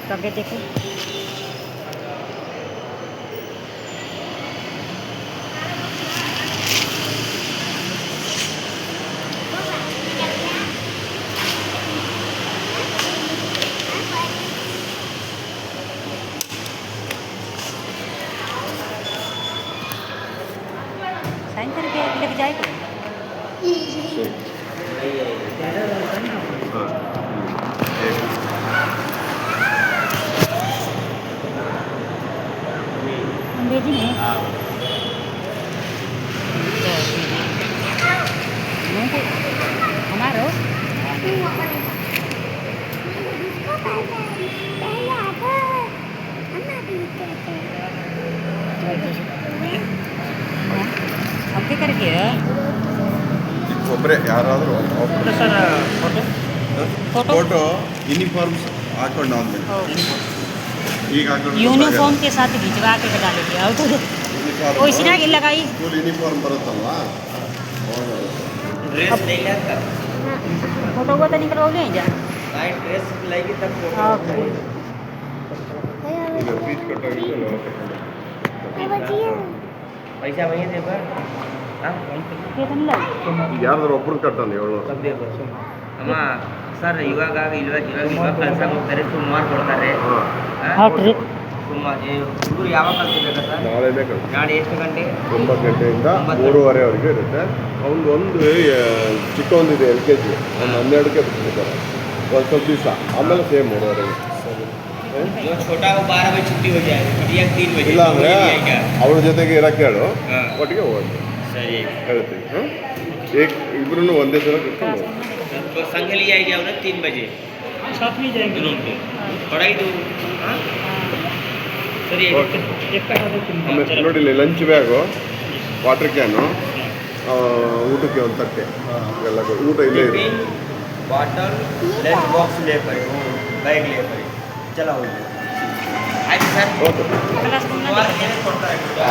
तो आगे देखो साइन करके लेके जाएगा अंग्रेजी में हमारा ओके करके ಒಬ್ಬರೇ ಯಾರಾದರೂ सर फोटो ಫೋಟೋ ಯೂನಿಫಾರ್ಮ್ಸ್ ಹಾಕೊಂಡು ಆದ್ಮೇಲೆ ಈಗ ಹಾಕೊಂಡು यूनिफॉर्म के साथ भिजवा के लगा लीजिए और तो वो इसी ना लगाई ಸ್ಕೂಲ್ ಯೂನಿಫಾರ್ಮ್ ಬರುತ್ತಲ್ವಾ ड्रेस नहीं लेता फोटो को तो निकलवा ले जा नाइट ड्रेस लाएगी तब फोटो ओके ಈಗ ಫೀಸ್ ಕಟ್ಟೋಗಿತ್ತು पैसा वहीं दे पर हाँ ये तो नहीं लगा ಯಾರಾದ್ರೂ ಒಬ್ರು ಕಟ್ಟಾನೆ 700 सब दे पर ಅಮ್ಮ ಸರ್ ಇವಾಗ ಕೆಲಸ ಹೋಗ್ತಾರೆ ಸುಮಾರು ಕೊಡ್ತಾರೆ हाँ ट्रिप ಸುಮಾರು ಹುಡುಗರು ಯಾವಾಗ ಕಲ್ತಿರ್ಬೇಕಾ ಸರ್ ನಾಳೆನೇ ಕಟ್ಟು ನಾಳೆ ಎಷ್ಟು ಗಂಟೆ 9 ಗಂಟೆಯಿಂದ 3:30ವರೆಗೆ ಇರುತ್ತೆ ಅವ್ನು ಒಂದು ಚಿಕ್ಕ ಒಂದಿದೆ LKG ಒಂದು 12ಕ್ಕೆ ಬಿಟ್ಟಿರ್ತಾರೆ ಒಂದು ಸ್ವಲ್ಪ ದಿವಸ ಆಮೇಲೆ ಸೇಮ್ 3:30 जो छोटा वो 12 बजे छुट्टी हो जाएगी बढ़िया 3 बजे ಇಲ್ಲ ಅಂದರೆ ಅವ್ರ ಜೊತೆಗೆ ಇರಕ್ಕೆ ಹೇಳು ಹಾಂ. ಒಟ್ಟಿಗೆ ಹೋಗಿ सही ಹೇಳ್ತೀನಿ ಹಾಂ ಇಬ್ರು ಒಂದೇ ಸಲ ಕರ್ಕೊಂಡು ಹೋಗಿ तो संग ले आएगी और 3 बजे साथ में जाएंगे दोनों को पढ़ाई दो हाँ सर ये एक का ಆಮೇಲೆ ನೋಡಿ ಇಲ್ಲಿ ಲಂಚ್ ಬ್ಯಾಗು ವಾಟರ್ ಕ್ಯಾನು ಊಟಕ್ಕೆ ಒಂದು ತಟ್ಟೆ ಎಲ್ಲ ಊಟ ಇಲ್ಲೇ ಇದೆ टिफिन बॉटल लंच बॉक्स ले पर बैग ले पर चला हो आइए सर ಓಕೆ क्लास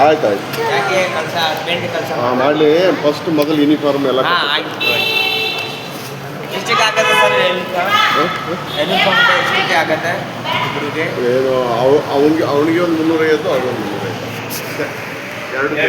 ಆಯ್ತು ಆಯ್ತು जाके कलसा पेंट कलसा ಹಾಂ ಮಾಡಲಿ ಫಸ್ಟ್ ಮೊದಲು ಯೂನಿಫಾರ್ಮ್ ಎಲ್ಲ हाँ आइए इससे क्या कहते हैं सर यूनिफॉर्म का इससे क्या कहते हैं गुरु के ಏನು ಅವನಿಗೆ ಒಂದು 350 ಅವ್ರಿಗೊಂದು 350 ಅಷ್ಟೇ ಎರಡು